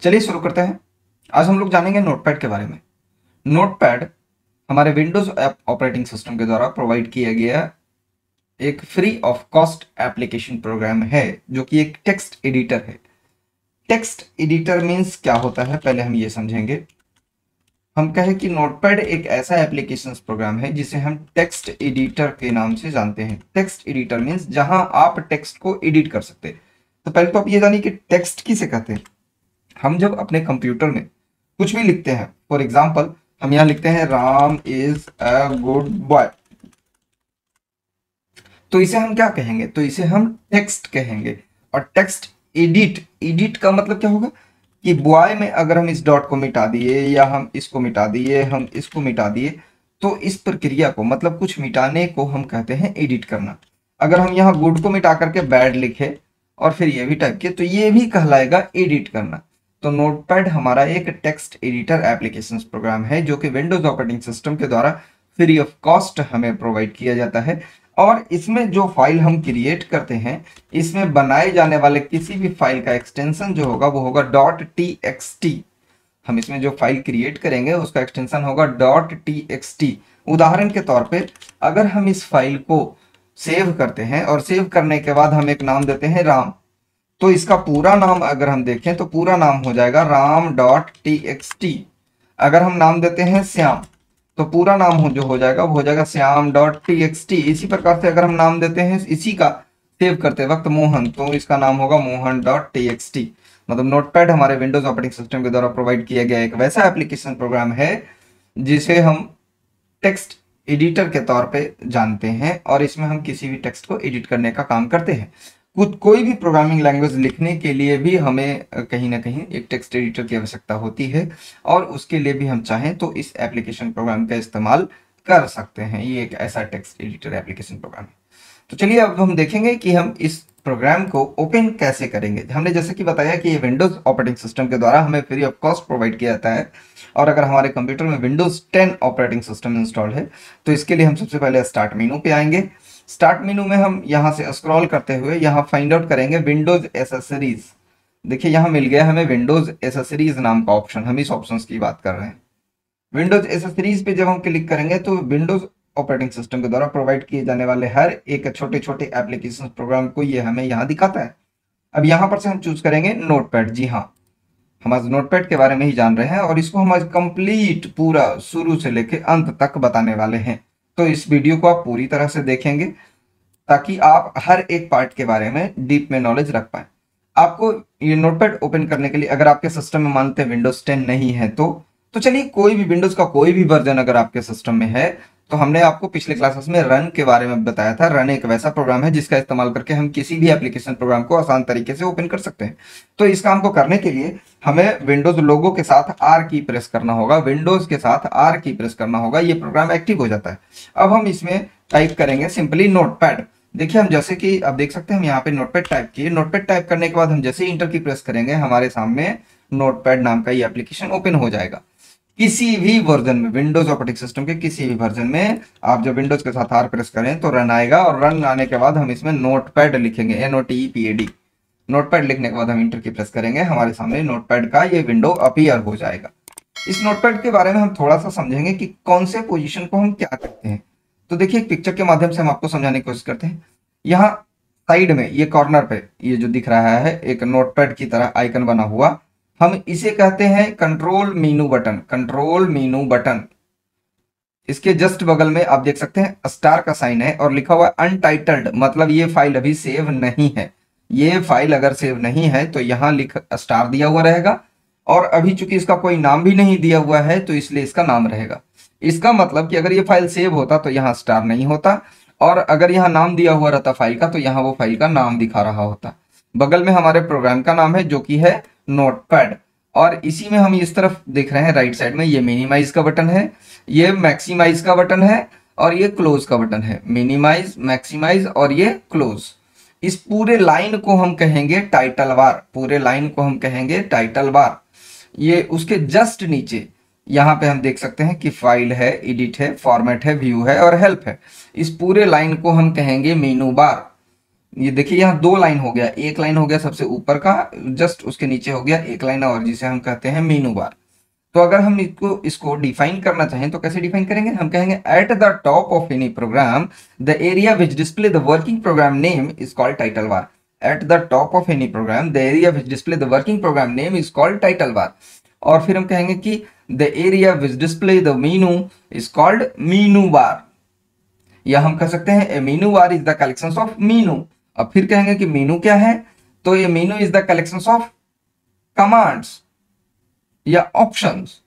चलिए शुरू करते हैं। आज हम लोग जानेंगे नोटपैड के बारे में। नोटपैड हमारे विंडोज ऑपरेटिंग सिस्टम के द्वारा प्रोवाइड किया गया एक free of cost application program है जो कि एक टेक्स्ट एडिटर है। टेक्स्ट एडिटर मीन्स क्या होता है, पहले हम ये समझेंगे। हम कहें कि नोटपैड एक ऐसा एप्लीकेशन प्रोग्राम है जिसे हम टेक्स्ट एडिटर के नाम से जानते हैं। टेक्स्ट एडिटर मीन्स जहां आप टेक्स्ट को एडिट कर सकते हैं। तो पहले तो आप ये जानिए कि टेक्स्ट किसे कहते हैं। हम जब अपने कंप्यूटर में कुछ भी लिखते हैं, फॉर एग्जाम्पल हम यहाँ लिखते हैं Ram is a good boy, तो इसे हम क्या कहेंगे? तो इसे हम टेक्स्ट कहेंगे। और टेक्स्ट एडिट, एडिट का मतलब क्या होगा कि बॉय में अगर हम इस डॉट को मिटा दिए या हम इसको मिटा दिए, हम इसको मिटा दिए, तो इस प्रक्रिया को मतलब कुछ मिटाने को हम कहते हैं एडिट करना। अगर हम यहाँ गुड को मिटा करके बैड लिखे और फिर ये भी टाइप किए तो ये भी कहलाएगा एडिट करना। तो नोटपैड हमारा एक टेक्स्ट एडिटर एप्लीकेशन प्रोग्राम है जो कि विंडोज ऑपरेटिंग सिस्टम के द्वारा फ्री ऑफ कॉस्ट हमें प्रोवाइड किया जाता है। और इसमें जो फाइल हम क्रिएट करते हैं, इसमें बनाए जाने वाले किसी भी फाइल का एक्सटेंशन जो होगा वो होगा .txt। हम इसमें जो फाइल क्रिएट करेंगे उसका एक्सटेंशन होगा .txt। उदाहरण के तौर पे अगर हम इस फाइल को सेव करते हैं और सेव करने के बाद हम एक नाम देते हैं राम, तो इसका पूरा नाम अगर हम देखें तो पूरा नाम हो जाएगा ram.txt। अगर हम नाम देते हैं श्याम तो पूरा नाम जो हो जाएगा वो हो जाएगा श्याम.txt। इसी प्रकार से अगर हम नाम देते हैं इसी का सेव करते वक्त मोहन, तो इसका नाम होगा मोहन.txt। मतलब नोटपैड हमारे विंडोज ऑपरेटिंग सिस्टम के द्वारा प्रोवाइड किया गया एक वैसा एप्लीकेशन प्रोग्राम है जिसे हम टेक्स्ट एडिटर के तौर पे जानते हैं और इसमें हम किसी भी टेक्स्ट को एडिट करने का काम करते हैं। कोई भी प्रोग्रामिंग लैंग्वेज लिखने के लिए भी हमें कहीं ना कहीं एक टेक्स्ट एडिटर की आवश्यकता होती है और उसके लिए भी हम चाहें तो इस एप्लीकेशन प्रोग्राम का इस्तेमाल कर सकते हैं। ये एक ऐसा टेक्स्ट एडिटर एप्लीकेशन प्रोग्राम है। तो चलिए अब हम देखेंगे कि हम इस प्रोग्राम को ओपन कैसे करेंगे। हमने जैसे कि बताया कि ये विंडोज ऑपरेटिंग सिस्टम के द्वारा हमें फ्री ऑफ कॉस्ट प्रोवाइड किया जाता है और अगर हमारे कंप्यूटर में विंडोज 10 ऑपरेटिंग सिस्टम इंस्टॉल है तो इसके लिए हम सबसे पहले स्टार्ट मेनू पे आएंगे। स्टार्ट मेनू में हम यहाँ से स्क्रॉल करते हुए यहाँ फाइंड आउट करेंगे विंडोज एसेसरीज। देखिए यहाँ मिल गया हमें विंडोज एसेसरीज नाम का ऑप्शन, हम इस ऑप्शन की बात कर रहे हैं। विंडोज एसेसरीज पे जब हम क्लिक करेंगे तो विंडोज ऑपरेटिंग सिस्टम के द्वारा प्रोवाइड किए जाने वाले हर एक छोटे छोटे एप्लीकेशन प्रोग्राम को ये हमें यहाँ दिखाता है। अब यहाँ पर से हम चूज करेंगे नोटपैड। जी हाँ, हम आज नोटपैड के बारे में ही जान रहे हैं और इसको हम आज कंप्लीट पूरा शुरू से लेके अंत तक बताने वाले हैं। तो इस वीडियो को आप पूरी तरह से देखेंगे ताकि आप हर एक पार्ट के बारे में डीप में नॉलेज रख पाए। आपको ये नोटपैड ओपन करने के लिए अगर आपके सिस्टम में मानते हैं विंडोज 10 नहीं है तो चलिए कोई भी विंडोज का कोई भी वर्जन अगर आपके सिस्टम में है तो हमने आपको पिछले क्लासेस में रन के बारे में बताया था। रन एक वैसा प्रोग्राम है जिसका इस्तेमाल करके हम किसी भी एप्लीकेशन प्रोग्राम को आसान तरीके से ओपन कर सकते हैं। तो इस काम को करने के लिए हमें विंडोज लोगो के साथ आर की प्रेस करना होगा, विंडोज के साथ आर की प्रेस करना होगा, ये प्रोग्राम एक्टिव हो जाता है। अब हम इसमें टाइप करेंगे सिंपली नोटपैड। देखिए हम जैसे कि आप देख सकते हैं हम यहाँ पे नोटपैड टाइप किए। नोटपैड टाइप करने के बाद हम जैसे इंटर की प्रेस करेंगे हमारे सामने नोटपैड नाम का ये एप्लीकेशन ओपन हो जाएगा। किसी भी वर्जन में, विंडोज ऑपरेटिंग सिस्टम के किसी भी वर्जन में आप जब विंडोज के साथ आर प्रेस करें तो रन आएगा और रन आने के बाद हम इसमें नोटपैड लिखेंगे, NOTEPAD। नोटपैड लिखने के बाद हम इंटर की प्रेस करेंगे, हमारे सामने नोटपैड का ये विंडो अपीयर हो जाएगा। इस नोटपैड के बारे में हम थोड़ा सा समझेंगे कि कौन से पोजीशन को हम क्या करते हैं। तो देखिए एक पिक्चर के माध्यम से हम आपको समझाने की कोशिश करते हैं। यहाँ साइड में ये कॉर्नर पे ये जो दिख रहा है एक नोटपैड की तरह आइकन बना हुआ, हम इसे कहते हैं कंट्रोल मेनू बटन। कंट्रोल मेनू बटन, इसके जस्ट बगल में आप देख सकते हैं स्टार का साइन है और लिखा हुआ है अनटाइटल्ड, मतलब ये फाइल अभी सेव नहीं है। ये फाइल अगर सेव नहीं है तो यहाँ लिख स्टार दिया हुआ रहेगा और अभी चूंकि इसका कोई नाम भी नहीं दिया हुआ है तो इसलिए इसका नाम रहेगा। इसका मतलब कि अगर ये फाइल सेव होता तो यहाँ स्टार नहीं होता और अगर यहाँ नाम दिया हुआ रहता फाइल का तो यहाँ वो फाइल का नाम दिखा रहा होता। बगल में हमारे प्रोग्राम का नाम है जो कि है नोटपैड और इसी में हम इस तरफ देख रहे हैं राइट साइड में ये मिनिमाइज का बटन है, ये मैक्सिमाइज का बटन है और ये क्लोज का बटन है। मिनिमाइज, मैक्सिमाइज और ये क्लोज। इस पूरे लाइन को हम कहेंगे टाइटल बार, पूरे लाइन को हम कहेंगे टाइटल बार। ये उसके जस्ट नीचे यहाँ पे हम देख सकते हैं कि फाइल है, एडिट है, फॉर्मेट है, व्यू है और हेल्प है। इस पूरे लाइन को हम कहेंगे मेनू बार। ये देखिए यहाँ दो लाइन हो गया, एक लाइन हो गया सबसे ऊपर का, जस्ट उसके नीचे हो गया एक लाइन और, जिसे हम कहते हैं मेनू बार। तो अगर हम इसको डिफाइन करना चाहें तो कैसे डिफाइन करेंगे, हम कहेंगे at the top of any program the area which display the working program name is called title bar. At the top of any program the area which display the working program name is called title bar. और फिर हम कहेंगे कि the area which display the menu is called menu bar, या हम कह सकते हैं menu bar is the collection of menu. अब फिर कहेंगे कि मेनू क्या है, तो ये मेनू is the collection of commands या ऑप्शंस।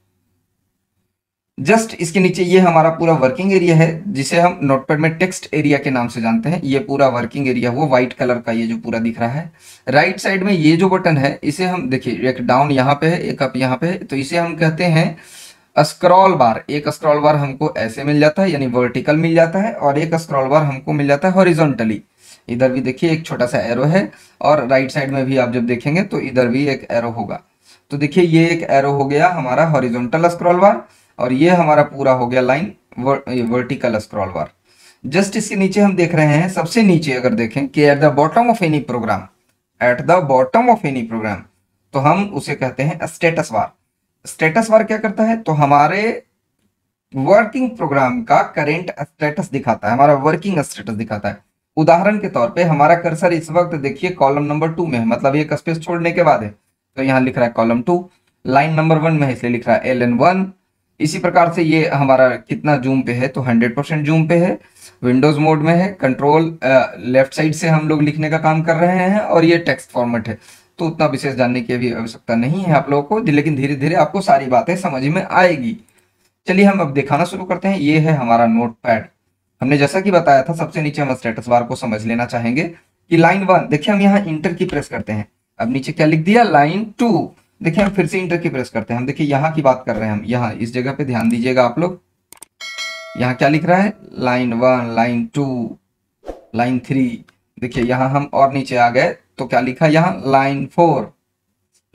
जस्ट इसके नीचे ये हमारा पूरा वर्किंग एरिया है, जिसे हम नोटपैड में टेक्स्ट एरिया के नाम से जानते हैं। ये पूरा वर्किंग एरिया वो व्हाइट कलर का ये जो पूरा दिख रहा है। राइट साइड में ये जो बटन है इसे हम देखिए, एक डाउन यहाँ पे है, एक अप यहाँ पे है, तो इसे हम कहते हैं स्क्रॉल बार। एक स्क्रॉल बार हमको ऐसे मिल जाता है, यानी वर्टिकल मिल जाता है, और एक स्क्रॉल बार हमको मिल जाता है हॉरिजॉन्टली। इधर भी देखिए एक छोटा सा एरो है, और राइट साइड में भी आप जब देखेंगे तो इधर भी एक एरो होगा। तो देखिए ये एक एरो हो गया हमारा हॉरिजॉन्टल स्क्रॉल बार, और ये हमारा पूरा हो गया लाइन वर्टिकल स्क्रॉल बार। जस्ट इसके नीचे हम देख रहे हैं, सबसे नीचे अगर देखें कि at the bottom of any program, at the bottom of any program, तो हम उसे कहते हैं स्टेटस बार। स्टेटस बार क्या करता है, तो हमारे वर्किंग प्रोग्राम का करेंट स्टेटस दिखाता है, हमारा वर्किंग स्टेटस दिखाता है। उदाहरण के तौर पे हमारा कर्सर इस वक्त देखिए कॉलम नंबर 2 में है, मतलब एक स्पेस छोड़ने के बाद है, तो यहाँ लिख रहा है कॉलम 2। लाइन नंबर 1 में है इसलिए लिख रहा है LN1। इसी प्रकार से ये हमारा कितना जूम पे है, तो 100% जूम पे है। विंडोज मोड में है, कंट्रोल लेफ्ट साइड से हम लोग लिखने का काम कर रहे हैं, और ये टेक्स्ट फॉर्मेट है। तो उतना विशेष जानने की अभी आवश्यकता नहीं है आप लोगों को, लेकिन धीरे धीरे आपको सारी बातें समझ में आएगी। चलिए हम अब दिखाना शुरू करते हैं। ये है हमारा नोटपैड। हमने जैसा कि बताया था, सबसे नीचे हम स्टेटस बार को समझ लेना चाहेंगे कि लाइन 1 देखिए, हम यहाँ इंटर की प्रेस करते हैं, अब नीचे क्या लिख दिया, लाइन 2। देखिए हम फिर से इंटर की प्रेस करते हैं, हम देखिए यहाँ की बात कर रहे हैं, हम यहाँ इस जगह पे ध्यान दीजिएगा आप लोग। यहाँ क्या लिख रहा है, लाइन 1, लाइन 2, लाइन 3। देखिए यहाँ हम और नीचे आ गए तो क्या लिखा, यहाँ लाइन 4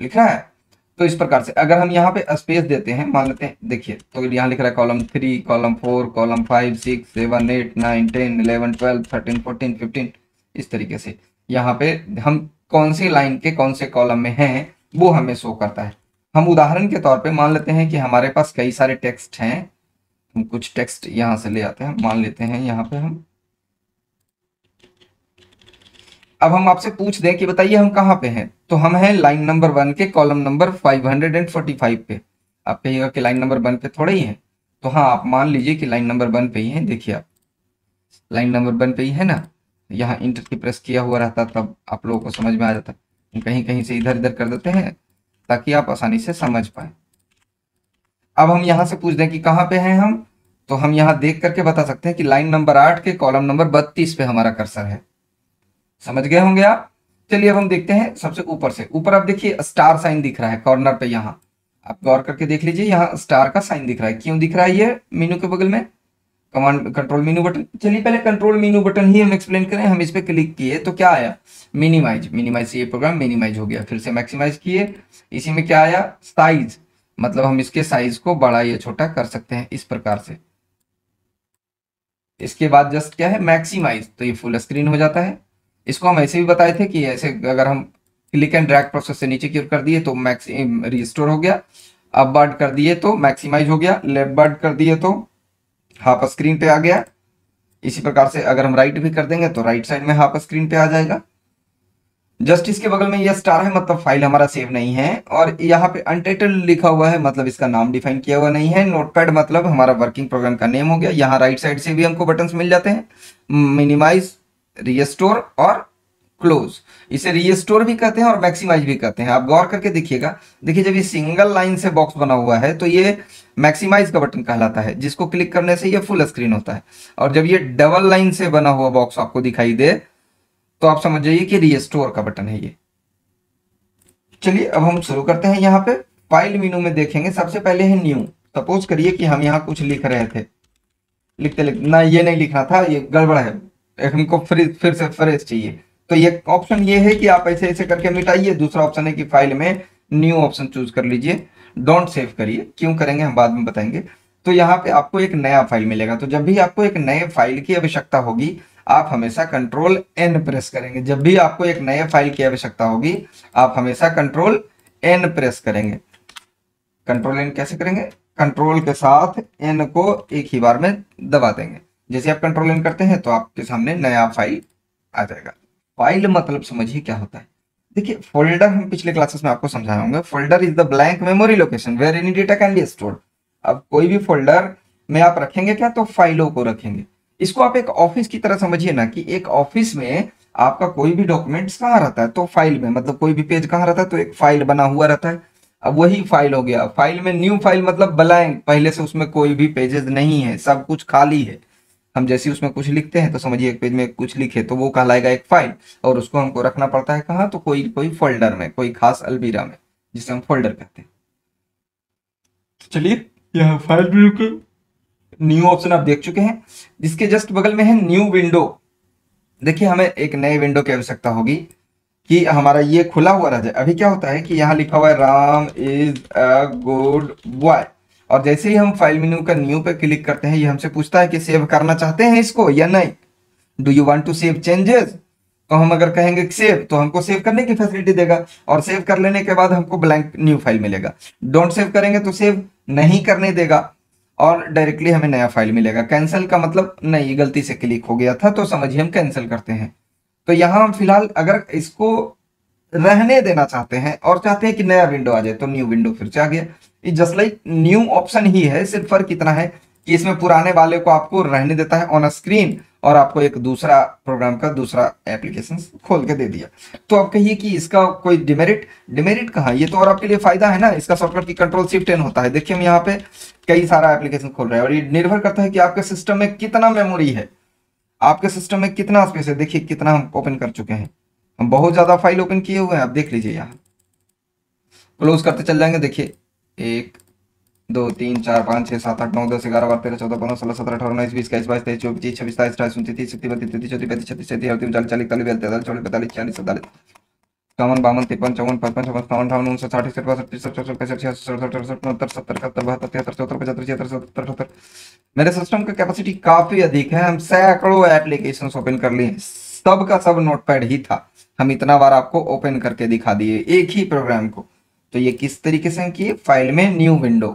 लिख रहा है। तो इस प्रकार से अगर हम यहाँ पे स्पेस देते हैं, मान लेते हैं, देखिए तो यहाँ लिख रहा है कॉलम 3, कॉलम 4, कॉलम 5, 6, 7, 8, 9, 10, 11, 12, 13, 14, 15, इस तरीके से यहाँ पे हम कौन सी लाइन के कौन से कॉलम में हैं वो हमें शो करता है। हम उदाहरण के तौर पे मान लेते हैं कि हमारे पास कई सारे टेक्स्ट हैं, हम कुछ टेक्स्ट यहाँ से ले आते हैं, मान लेते हैं यहाँ पे हम, अब हम आपसे पूछ दें कि बताइए हम कहाँ पे हैं, तो हम हैं लाइन नंबर 1 के कॉलम नंबर 545 पे। आप कहिएगा कि लाइन नंबर 1 पे थोड़ा ही है, तो हाँ आप मान लीजिए कि लाइन नंबर 1 पे ही है। देखिए आप लाइन नंबर 1 पे ही है ना, यहाँ इंटर की प्रेस किया हुआ रहता तब आप लोगों को समझ में आ जाता। कहीं कहीं से इधर इधर कर देते हैं ताकि आप आसानी से समझ पाए। अब हम यहाँ से पूछ दें कि कहाँ पे हैं हम, तो हम यहाँ देख करके बता सकते हैं कि लाइन नंबर 8 के कॉलम नंबर 32 पे हमारा कर्सर है। समझ गए होंगे आप। चलिए अब हम देखते हैं सबसे ऊपर से। ऊपर आप देखिए स्टार साइन दिख रहा है कॉर्नर पे, यहाँ आप गौर करके देख लीजिए, यहाँ स्टार का साइन दिख रहा है। क्यों दिख रहा है ये मेनू के बगल में, कमांड कंट्रोल मेनू बटन। चलिए पहले कंट्रोल मेनू बटन ही हम एक्सप्लेन करें। हम इस पे क्लिक किए तो क्या आया, मिनिमाइज, मिनिमाइज से ये प्रोग्राम मिनिमाइज हो गया। फिर से मैक्सिमाइज किए, इसी में क्या आया, साइज, मतलब हम इसके साइज को बड़ा या छोटा कर सकते हैं इस प्रकार से। इसके बाद जस्ट क्या है, मैक्सिमाइज, तो ये फुल स्क्रीन हो जाता है। इसको हम ऐसे भी बताए थे कि ऐसे अगर हम क्लिक एंड ड्रैग प्रोसेस से नीचे की ओर कर दिए तो रिस्टोर हो गया, अप बर्ड कर दिए तो मैक्सिमाइज हो गया, लेफ्ट बर्ड कर दिए तो हाफ स्क्रीन पे आ गया। इसी प्रकार से अगर हम राइट भी कर देंगे तो राइट साइड में हाफ स्क्रीन पे आ जाएगा। जस्ट इसके बगल में ये स्टार है, मतलब फाइल हमारा सेव नहीं है, और यहाँ पे अनटाइटल्ड लिखा हुआ है, मतलब इसका नाम डिफाइन किया हुआ नहीं है। नोटपैड मतलब हमारा वर्किंग प्रोग्राम का नेम हो गया। यहाँ राइट साइड से भी हमको बटन्स मिल जाते हैं, मिनिमाइज, रिस्टोर और क्लोज। इसे रिस्टोर भी कहते हैं और मैक्सिमाइज भी कहते हैं। आप गौर करके देखिएगा, देखिए जब ये सिंगल लाइन से बॉक्स बना हुआ है तो ये मैक्सिमाइज का बटन कहलाता है, जिसको क्लिक करने से ये फुल स्क्रीन होता है। और जब ये डबल लाइन से बना हुआ बॉक्स आपको दिखाई दे तो आप समझ जाइए कि रिस्टोर का बटन है ये। चलिए अब हम शुरू करते हैं। यहाँ पे फाइल मेनू में देखेंगे, सबसे पहले है न्यू। सपोज करिए कि हम यहाँ कुछ लिख रहे थे, लिखते लिखते ना, ये नहीं लिखना था, ये गड़बड़ है, हमको फिर से फ्रेश चाहिए। तो ये ऑप्शन ये है कि आप ऐसे ऐसे करके मिटाइए। दूसरा ऑप्शन है कि फाइल में न्यू ऑप्शन चूज कर लीजिए, डोंट सेव करिए। क्यों करेंगे हम बाद में बताएंगे। तो यहाँ पे आपको एक नया फाइल मिलेगा। तो जब भी आपको एक नए फाइल की आवश्यकता होगी, आप हमेशा कंट्रोल एन प्रेस करेंगे। जब भी आपको एक नए फाइल की आवश्यकता होगी आप हमेशा कंट्रोल एन प्रेस करेंगे। कंट्रोल एन कैसे करेंगे? कंट्रोल के साथ एन को एक ही बार में दबा देंगे। जैसे आप कंट्रोल एन करते हैं तो आपके सामने नया फाइल आ जाएगा। फाइल मतलब समझिए क्या होता है। देखिए फोल्डर हम पिछले क्लासेस में आपको समझाया होंगे। Folder is the blank memory location where any data can be stored. अब कोई भी फोल्डर में आप रखेंगे क्या? तो फाइलों को रखेंगे। इसको आप एक ऑफिस की तरह समझिए ना, कि एक ऑफिस में आपका कोई भी डॉक्यूमेंट्स कहाँ रहता है? तो फाइल में, मतलब कोई भी पेज कहाँ रहता है? तो एक फाइल बना हुआ रहता है। अब वही फाइल हो गया। फाइल में न्यू फाइल मतलब ब्लैंक, पहले से उसमें कोई भी पेजेस नहीं है, सब कुछ खाली है। हम जैसे उसमें कुछ लिखते हैं तो समझिए एक पेज में कुछ लिखे तो वो कहलाएगा एक फाइल, और उसको हमको रखना पड़ता है कहाँ? तो कोई कोई फोल्डर में, कोई खास अलमीरा में, जिसे हम फोल्डर कहते हैं। तो चलिए यहाँ फाइल व्यू के न्यू ऑप्शन आप देख चुके हैं। जिसके जस्ट बगल में है न्यू विंडो। देखिए हमें एक नए विंडो की आवश्यकता होगी कि हमारा ये खुला हुआ रह जाए। अभी क्या होता है कि यहाँ लिखा हुआ है Ram is a good boy, और जैसे ही हम फाइल मेन्यू का न्यू पे क्लिक करते हैं ये हमसे पूछता है कि सेव करना चाहते हैं इसको या नहीं। Do you want to save changes? तो हम अगर कहेंगे सेव तो हमको सेव करने की फैसिलिटी देगा, और सेव कर लेने के बाद हमको ब्लैंक न्यू फाइल मिलेगा। डोंट सेव करेंगे तो सेव नहीं करने देगा और डायरेक्टली हमें नया फाइल मिलेगा। कैंसिल का मतलब नहीं, गलती से क्लिक हो गया था तो समझिए हम कैंसिल करते हैं। तो यहाँ हम फिलहाल अगर इसको रहने देना चाहते हैं और चाहते हैं कि नया विंडो आ जाए तो न्यू विंडो फिर से आ गया। ये जस्ट लाइक न्यू ऑप्शन ही है, सिर्फ फर्क इतना है कि इसमें पुराने वाले को आपको रहने देता है ऑन स्क्रीन और आपको एक दूसरा प्रोग्राम का दूसरा एप्लीकेशन खोल के दे दिया। तो आप कहिए कि इसका कोई डिमेरिट? डिमेरिट कहाँ, ये तो और आपके लिए फायदा है ना। इसका शॉर्टकट की कंट्रोल शिफ्ट एन होता है। देखिए हम यहाँ पे कई सारा एप्लीकेशन खोल रहे हैं और ये निर्भर करता है कि आपके सिस्टम में कितना मेमोरी है, आपके सिस्टम में कितना स्पेस है। देखिए कितना हम ओपन कर चुके हैं, हम बहुत ज्यादा फाइल ओपन किए हुए हैं। आप देख लीजिए यहाँ क्लोज करते चल जाएंगे। देखिए 1 2 3 4 5 6 7 8 9 10 11 12 13 14 15 16 17 18 19 20 21 22 23 24 26 27 28 29 30 31 32 33 34 35 36 37 38 39 40 41 42 43 44 45 46 47 51 52 53 54 55 56 57 58 59 60 61 62 63 64 65 66 67 68 69 70 71 72 73 74 75 76 77 78। मेरे सिस्टम का कैपेसिटी काफी अधिक है, हम सैकड़ों एप्लीकेशन ओपन कर लिए, सब का सब नोटपैड ही था। हम इतना बार आपको ओपन करके दिखा दिए एक ही प्रोग्राम को। तो ये किस तरीके से हम किए? फाइल में न्यू विंडो,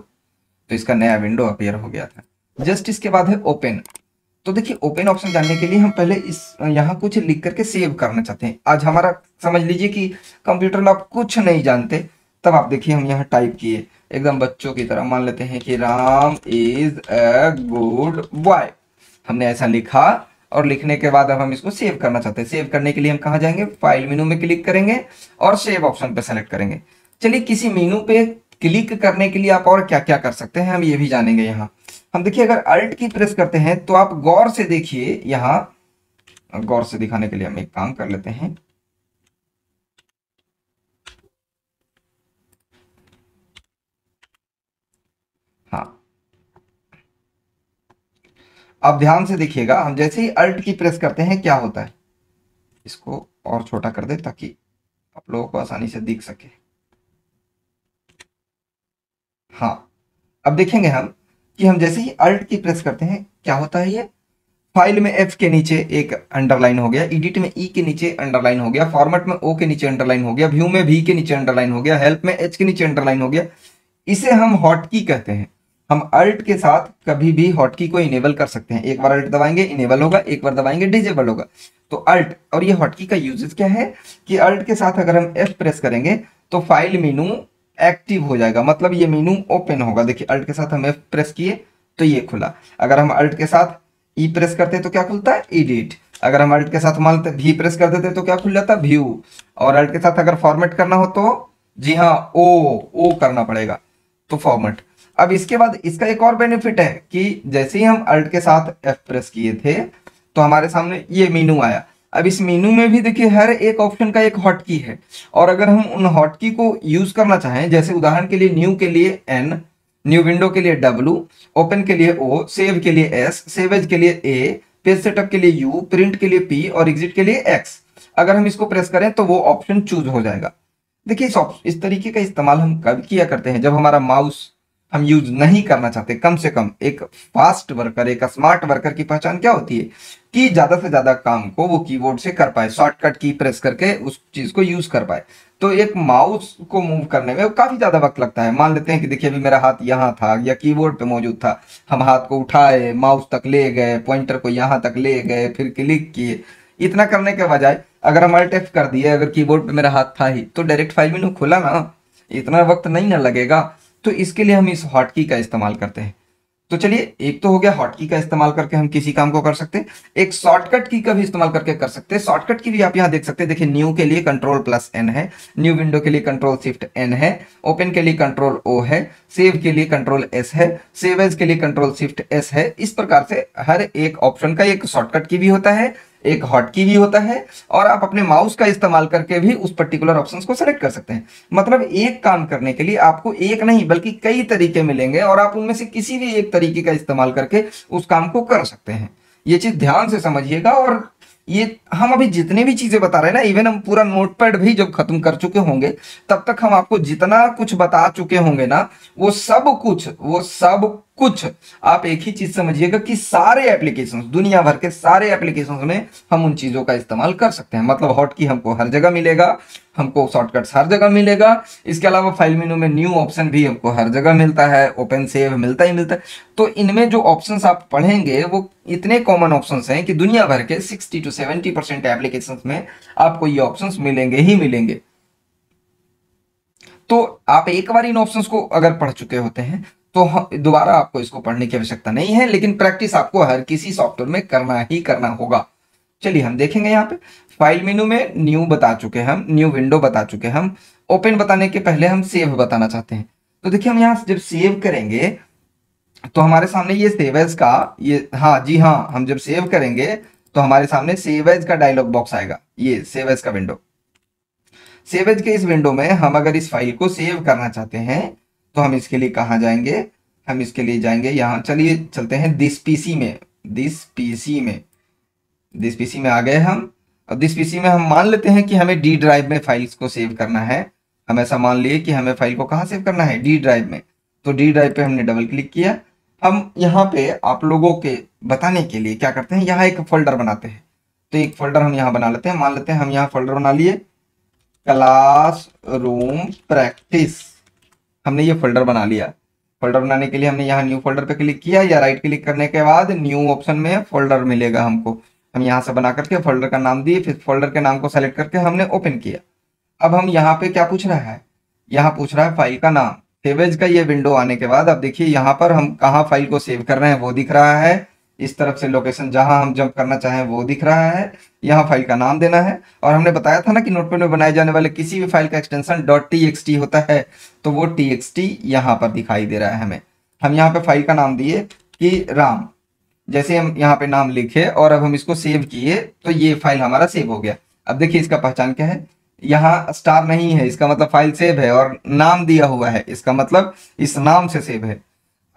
तो इसका नया विंडो अपीयर हो गया था। जस्ट इसके बाद है ओपन। तो देखिए ओपन ऑप्शन जानने के लिए हम पहले इस यहाँ कुछ लिख करके सेव करना चाहते हैं। आज हमारा समझ लीजिए कि कंप्यूटर में आप कुछ नहीं जानते, तब आप देखिए हम यहाँ टाइप किए एकदम बच्चों की तरह। मान लेते हैं कि Ram is a good boy, हमने ऐसा लिखा और लिखने के बाद अब हम इसको सेव करना चाहते हैं। सेव करने के लिए हम कहाँ जाएंगे? फाइल मेनू में क्लिक करेंगे और सेव ऑप्शन पे सेलेक्ट करेंगे। चलिए किसी मेनू पे क्लिक करने के लिए आप और क्या क्या कर सकते हैं हम ये भी जानेंगे। यहाँ हम देखिए अगर अल्ट की प्रेस करते हैं तो आप गौर से देखिए, यहाँ गौर से दिखाने के लिए हम एक काम कर लेते हैं। हाँ अब ध्यान से देखिएगा, हम जैसे ही अल्ट की प्रेस करते हैं क्या होता है। इसको और छोटा कर दे ताकि आप लोगों को आसानी से दिख सके। हाँ अब देखेंगे हम कि हम जैसे ही अल्ट की प्रेस करते हैं क्या होता है। ये फाइल में एफ के नीचे एक अंडरलाइन हो गया, एडिट में ई के नीचे अंडरलाइन हो गया, फॉर्मेट में ओ के नीचे अंडरलाइन हो गया, व्यू में भी के नीचे अंडरलाइन हो गया, हेल्प में एच के नीचे अंडरलाइन हो गया। इसे हम हॉटकी कहते हैं। हम अल्ट के साथ कभी भी हॉटकी को इनेबल कर सकते हैं। एक बार अल्ट दबाएंगे इनेबल होगा, एक बार दबाएंगे डिजेबल होगा। तो अल्ट और ये हॉटकी का यूजेस क्या है कि अल्ट के साथ अगर हम एफ प्रेस करेंगे तो फाइल मेनू एक्टिव हो जाएगा, मतलब ये मेनू ओपन होगा। देखिए अल्ट के साथ हम एफ प्रेस किए तो ये खुला। अगर हम अल्ट के साथ ई प्रेस करते हैं तो क्या खुलता है? एडिट। अगर हम अल्ट के साथ मान लेते भी प्रेस कर देते तो क्या खुल जाता है? व्यू। और अल्ट के साथ अगर फॉर्मेट करना हो तो जी हाँ ओ करना पड़ेगा, तो फॉर्मेट। अब इसके बाद इसका एक और बेनिफिट है कि जैसे ही हम अल्ट के साथ एफ प्रेस किए थे तो हमारे सामने ये मेनू आया। अब इस मेनू में भी देखिए हर एक ऑप्शन का एक हॉटकी है, और अगर हम उन हॉटकी को यूज करना चाहें, जैसे उदाहरण के लिए न्यू के लिए एन, न्यू विंडो के लिए डब्ल्यू, ओपन के लिए ओ, सेव के लिए एस, सेव एज के लिए ए, पेज सेटअप के लिए यू, प्रिंट के लिए पी और एग्जिट के लिए एक्स, अगर हम इसको प्रेस करें तो वो ऑप्शन चूज हो जाएगा। देखिए इस तरीके का इस्तेमाल हम कब किया करते हैं? जब हमारा माउस हम यूज नहीं करना चाहते, कम से कम एक फास्ट वर्कर, एक स्मार्ट वर्कर की पहचान क्या होती है कि ज्यादा से ज्यादा काम को वो कीबोर्ड से कर पाए, शॉर्टकट की प्रेस करके उस चीज को यूज कर पाए। तो एक माउस को मूव करने में काफी ज्यादा वक्त लगता है। मान लेते हैं कि देखिए अभी मेरा हाथ यहाँ था या कीबोर्ड पे मौजूद था, हम हाथ को उठाए, माउस तक ले गए, पॉइंटर को यहाँ तक ले गए, फिर क्लिक किए। इतना करने के बजाय अगर हम अल्ट F कर दिए, अगर कीबोर्ड पे मेरा हाथ था ही, तो डायरेक्ट फाइल मेनू खुला ना, इतना वक्त नहीं ना लगेगा। तो इसके लिए हम इस हॉटकी का इस्तेमाल करते हैं। तो चलिए, एक तो हो गया हॉटकी का इस्तेमाल करके हम किसी काम को कर सकते हैं। एक शॉर्टकट की का भी इस्तेमाल करके कर सकते हैं। शॉर्टकट की भी आप यहाँ देख सकते हैं, देखिए न्यू के लिए Ctrl+N है, न्यू विंडो के लिए Ctrl+Shift+N है, ओपन के लिए Ctrl+O है, सेव के लिए Ctrl+S है, सेव एज के लिए Ctrl+Shift+S है। इस प्रकार से हर एक ऑप्शन का एक शॉर्टकट की भी होता है, एक हॉटकी भी होता है, और आप अपने माउस का इस्तेमाल करके भी उस पर्टिकुलर ऑप्शंस को सेलेक्ट कर सकते हैं। मतलब एक काम करने के लिए आपको एक नहीं बल्कि कई तरीके मिलेंगे, और आप उनमें से किसी भी एक तरीके का इस्तेमाल करके उस काम को कर सकते हैं। ये चीज ध्यान से समझिएगा। और ये हम अभी जितने भी चीजें बता रहे हैं ना, इवन हम पूरा नोटपैड भी जब खत्म कर चुके होंगे, तब तक हम आपको जितना कुछ बता चुके होंगे ना, वो सब कुछ आप एक ही चीज समझिएगा कि सारे एप्लीकेशंस, दुनिया भर के सारे एप्लीकेशंस में हम उन चीजों का इस्तेमाल कर सकते हैं। मतलब हॉटकी हमको हर जगह मिलेगा, हमको शॉर्टकट्स हर जगह मिलेगा। इसके अलावा फाइल मेनू में न्यू ऑप्शन भी हमको हर जगह मिलता है, ओपन सेव मिलता ही मिलता है। तो इनमें जो ऑप्शंस आप पढ़ेंगे वो इतने कॉमन ऑप्शंस हैं कि दुनिया भर के 60 to 70% एप्लीकेशंस में आपको ये ऑप्शंस मिलेंगे ही मिलेंगे। तो आप एक बार इन ऑप्शंस को अगर पढ़ चुके होते हैं तो दोबारा आपको इसको पढ़ने की आवश्यकता नहीं है, लेकिन प्रैक्टिस आपको हर किसी सॉफ्टवेयर में करना ही करना होगा। चलिए हम देखेंगे यहाँ पे फाइल मेनू में न्यू बता चुके हम, न्यू विंडो बता चुके हम। ओपन बताने के पहले हम सेव बताना चाहते हैं। तो देखिए हम यहाँ जब सेव करेंगे तो हमारे सामने ये सेव एज का ये, हाँ जी हाँ, हम जब सेव करेंगे तो हमारे सामने सेव एज का डायलॉग बॉक्स आएगा, ये सेव एज का विंडो। सेव एज के इस विंडो में हम अगर इस फाइल को सेव करना चाहते हैं तो हम इसके लिए कहाँ जाएंगे, हम इसके लिए जाएंगे यहाँ, चलिए चलते हैं दिस पीसी में। दिस पीसी में आ गए हम। अब दिस पीसी में हम मान लेते हैं कि हमें डी ड्राइव में फाइल्स को सेव करना है। हम ऐसा मान लिए कि हमें फाइल को कहाँ सेव करना है, डी ड्राइव में। तो डी ड्राइव पे हमने डबल क्लिक किया। हम यहाँ पे आप लोगों के बताने के लिए क्या करते हैं, यहाँ एक फोल्डर बनाते हैं। तो एक फोल्डर हम यहाँ बना लेते हैं। मान लेते हैं हम यहाँ फोल्डर बना लिए क्लासरूम प्रैक्टिस, हमने ये फोल्डर बना लिया। फोल्डर बनाने के लिए हमने यहाँ न्यू फोल्डर पे क्लिक किया, या राइट क्लिक करने के बाद न्यू ऑप्शन में फोल्डर मिलेगा हमको। हम यहाँ से बना करके फोल्डर का नाम दिए, फिर फोल्डर के नाम को सेलेक्ट करके हमने ओपन किया। अब हम यहाँ पे क्या पूछ रहा है, यहाँ पूछ रहा है फाइल का नाम। सेव एज का ये विंडो आने के बाद अब देखिए यहाँ पर हम कहाँ फाइल को सेव कर रहे हैं वो दिख रहा है। इस तरफ से लोकेशन जहां हम जंप करना चाहें वो दिख रहा है। यहाँ फाइल का नाम देना है, और हमने बताया था ना कि नोटपैड में बनाए जाने वाले किसी भी फाइल का एक्सटेंशन .txt होता है, तो वो txt यहाँ पर दिखाई दे रहा है हमें। हम यहाँ पे फाइल का नाम दिए कि राम, जैसे हम यहाँ पे नाम लिखे और अब हम इसको सेव किए तो ये फाइल हमारा सेव हो गया। अब देखिए इसका पहचान क्या है, यहाँ स्टार नहीं है, इसका मतलब फाइल सेव है, और नाम दिया हुआ है, इसका मतलब इस नाम से सेव है।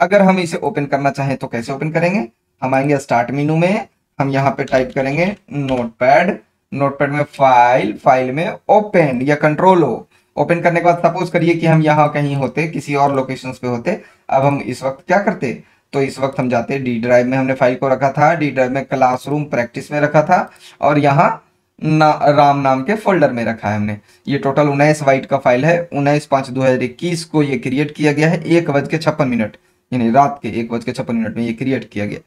अगर हम इसे ओपन करना चाहें तो कैसे ओपन करेंगे, हम आएंगे स्टार्ट मेनू में, हम यहाँ पे टाइप करेंगे नोटपैड, नोटपैड में फाइल, फाइल में ओपन या कंट्रोल ओ। ओपन करने के बाद सपोज करिए कि हम यहाँ कहीं होते, किसी और लोकेशंस पे होते। अब हम इस वक्त क्या करते, तो इस वक्त हम जाते डी ड्राइव में, हमने फाइल को रखा था डी ड्राइव में, क्लासरूम प्रैक्टिस में रखा था, और यहाँ राम नाम के फोल्डर में रखा है हमने। ये टोटल 19 बाइट का फाइल है। 19/5/2021 को ये क्रिएट किया गया है, 1:56, यानी रात के 1:56 में ये क्रिएट किया गया।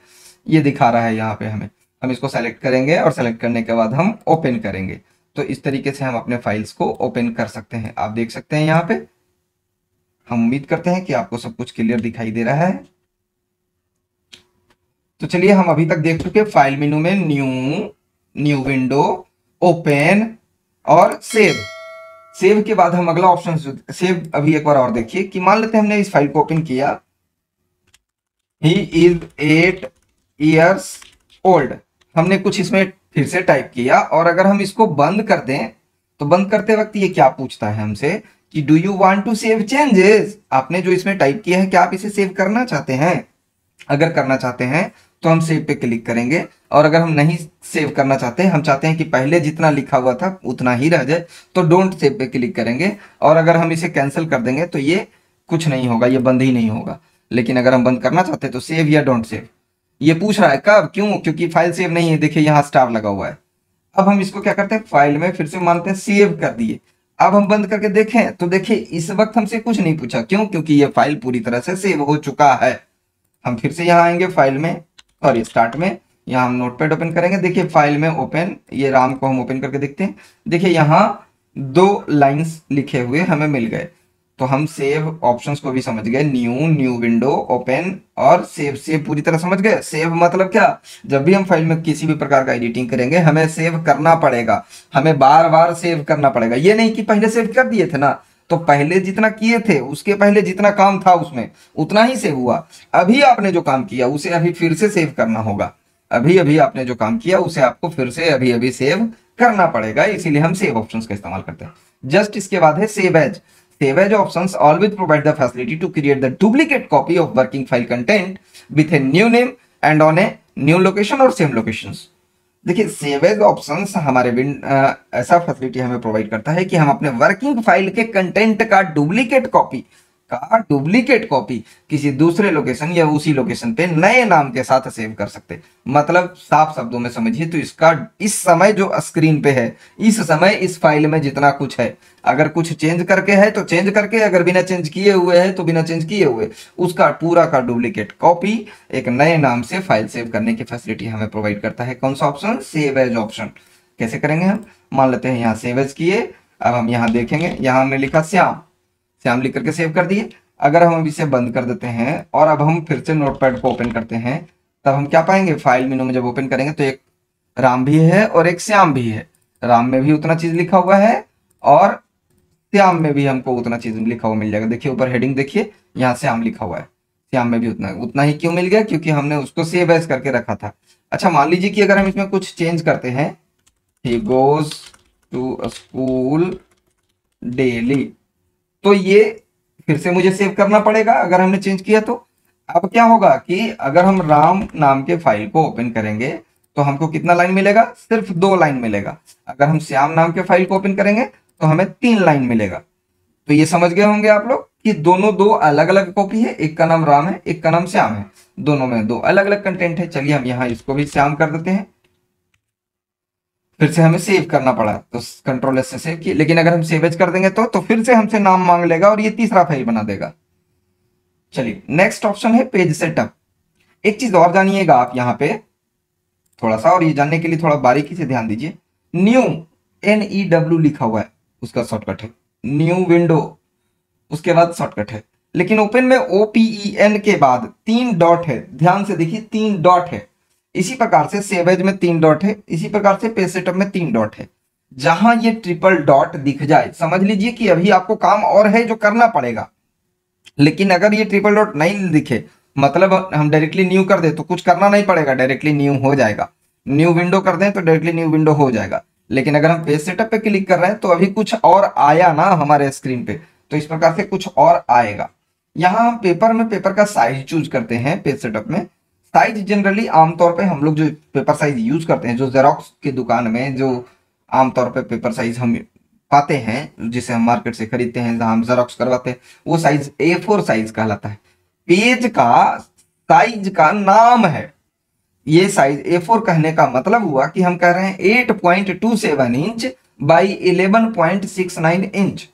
ये दिखा रहा है यहाँ पे हमें। हम इसको सेलेक्ट करेंगे और सेलेक्ट करने के बाद हम ओपन करेंगे। तो इस तरीके से हम अपने फाइल्स को ओपन कर सकते हैं। आप देख सकते हैं यहाँ पे। हम उम्मीद करते हैं कि आपको सब कुछ क्लियर दिखाई दे रहा है। तो चलिए, हम अभी तक देख चुके फाइल मेनू में न्यू विंडो, ओपन और सेव। सेव के बाद हम अगला ऑप्शन सेव, अभी एक बार और देखिए कि मान लेते हैं हमने इस फाइल को ओपन किया, ही इज 8 years old, हमने कुछ इसमें फिर से टाइप किया, और अगर हम इसको बंद कर दें तो बंद करते वक्त ये क्या पूछता है हमसे कि do you want to save changes, आपने जो इसमें टाइप किया है क्या आप इसे सेव करना चाहते हैं। अगर करना चाहते हैं तो हम सेव पे क्लिक करेंगे, और अगर हम नहीं सेव करना चाहते, हम चाहते हैं कि पहले जितना लिखा हुआ था उतना ही रह जाए, तो डोंट सेव पे क्लिक करेंगे। और अगर हम इसे कैंसिल कर देंगे तो ये कुछ नहीं होगा, ये बंद ही नहीं होगा। लेकिन अगर हम बंद करना चाहते हैं तो सेव या डोंट सेव, ये पूछ रहा है कब, क्यों, क्योंकि फाइल सेव नहीं है, देखिए यहाँ स्टार लगा हुआ है। अब हम इसको क्या करते हैं, फाइल में फिर से मानते हैं सेव कर दिए। अब हम बंद करके देखें तो देखिए इस वक्त हमसे कुछ नहीं पूछा, क्यों, क्योंकि ये फाइल पूरी तरह से सेव हो चुका है। हम फिर से यहाँ आएंगे फाइल में और स्टार्ट में, यहाँ हम नोटपैड ओपन करेंगे। देखिए फाइल में ओपन, ये राम को हम ओपन करके देखते हैं। देखिए यहाँ 2 लाइंस लिखे हुए हमें मिल गए। तो हम सेव ऑप्शंस को भी समझ गए, न्यू विंडो, ओपन और सेव। सेव पूरी तरह समझ गए। सेव मतलब क्या, जब भी हम फाइल में किसी भी प्रकार का एडिटिंग करेंगे हमें सेव करना पड़ेगा, हमें बार बार सेव करना पड़ेगा। ये नहीं कि पहले सेव कर दिए थे ना, तो पहले जितना किए थे उसके पहले जितना काम था उसमें उतना ही सेव हुआ। अभी आपने जो काम किया उसे अभी फिर से सेव करना होगा। अभी अभी आपने जो काम किया उसे आपको फिर से अभी अभी सेव करना पड़ेगा, इसीलिए हम सेव ऑप्शंस का इस्तेमाल करते हैं। जस्ट इसके बाद है save as. Save as options always provide the facility to create the duplicate copy of working file content with a new name and on a new location or same locations। देखिए save as options हमारे ऐसा facility हमें provide करता है कि हम अपने working file के कंटेंट का डुप्लीकेट कॉपी किसी दूसरे लोकेशन या उसी लोकेशन पे नए नाम के साथ सेव कर सकते। मतलब साफ शब्दों में समझिए तो इसका इस समय जो स्क्रीन पे है, इस समय इस फाइल में जितना कुछ है, अगर कुछ चेंज करके है तो चेंज करके, अगर बिना चेंज किए हुए है तो बिना चेंज किए हुए, उसका पूरा का डुप्लीकेट कॉपी एक नए नाम से फाइल सेव करने की फैसिलिटी हमें प्रोवाइड करता है। कौन सा ऑप्शन, सेव एज ऑप्शन। कैसे करेंगे हम, मान लेते हैं यहाँ सेव एज किए। अब हम यहाँ देखेंगे, यहाँ हमने लिखा श्याम, श्याम लिख करके सेव कर दिए। अगर हम इसे बंद कर देते हैं और अब हम फिर से नोटपैड को ओपन करते हैं, तब हम क्या पाएंगे, फाइल मेनू में जब ओपन करेंगे तो एक राम भी है और एक श्याम भी है। राम में भी उतना चीज लिखा हुआ है और श्याम में भी हमको उतना चीज लिखा हुआ मिल जाएगा। देखिए ऊपर हेडिंग देखिए, यहाँ श्याम लिखा हुआ है, श्याम में भी उतना ही क्यों मिल गया, क्योंकि हमने उसको सेव एज करके रखा था। अच्छा मान लीजिए कि अगर हम इसमें कुछ चेंज करते हैं, he goes to school daily, तो ये फिर से मुझे सेव करना पड़ेगा अगर हमने चेंज किया तो। अब क्या होगा कि अगर हम राम नाम के फाइल को ओपन करेंगे तो हमको कितना लाइन मिलेगा, सिर्फ 2 लाइन मिलेगा। अगर हम श्याम नाम के फाइल को ओपन करेंगे तो हमें 3 लाइन मिलेगा। तो ये समझ गए होंगे आप लोग कि दोनों 2 अलग अलग कॉपी है, एक का नाम राम है, एक का नाम श्याम है, दोनों में 2 अलग अलग कंटेंट है। चलिए हम यहाँ इसको भी श्याम कर देते हैं। फिर से हमें सेव करना पड़ा तो कंट्रोल एस से सेव किए, लेकिन अगर हम सेव एज कर देंगे तो फिर से हमसे नाम मांग लेगा और ये तीसरा फाइल बना देगा। चलिए नेक्स्ट ऑप्शन है पेज सेटअप। एक चीज और जानिएगा आप यहाँ पे थोड़ा सा, और ये जानने के लिए थोड़ा बारीकी से ध्यान दीजिए। न्यू NEW लिखा हुआ है, उसका शॉर्टकट है न्यू विंडो, उसके बाद शॉर्टकट है। लेकिन ओपन में OPEN के बाद 3 डॉट है, ध्यान से देखिए 3 डॉट है। इसी प्रकार से सेव एज में 3 डॉट है, इसी प्रकार से पेज सेटअप में 3 डॉट है। जहां ये ट्रिपल डॉट दिख जाए समझ लीजिए कि अभी आपको काम और है जो करना पड़ेगा। लेकिन अगर ये ट्रिपल डॉट नहीं दिखे, मतलब हम डायरेक्टली न्यू कर दे तो कुछ करना नहीं पड़ेगा, डायरेक्टली न्यू हो जाएगा। न्यू विंडो कर दें तो डायरेक्टली न्यू विंडो हो जाएगा। लेकिन अगर हम पेज सेटअप पे क्लिक कर रहे हैं तो अभी कुछ और आया ना हमारे स्क्रीन पे, तो इस प्रकार से कुछ और आएगा। यहाँ हम पेपर में पेपर का साइज चूज करते हैं। पेज सेटअप में साइज जनरली आमतौर पे हम लोग जो पेपर साइज यूज करते हैं, जो जेरोक्स की दुकान में जो आमतौर पे पेपर साइज हम पाते हैं, जिसे हम मार्केट से खरीदते हैं, जहां हम जेरोक्स करवाते हैं, वो साइज A4 साइज कहलाता है। पेज का साइज का नाम है ये साइज। A4 कहने का मतलब हुआ कि हम कह रहे हैं 8.27 इंच बाई 11.69 इंच।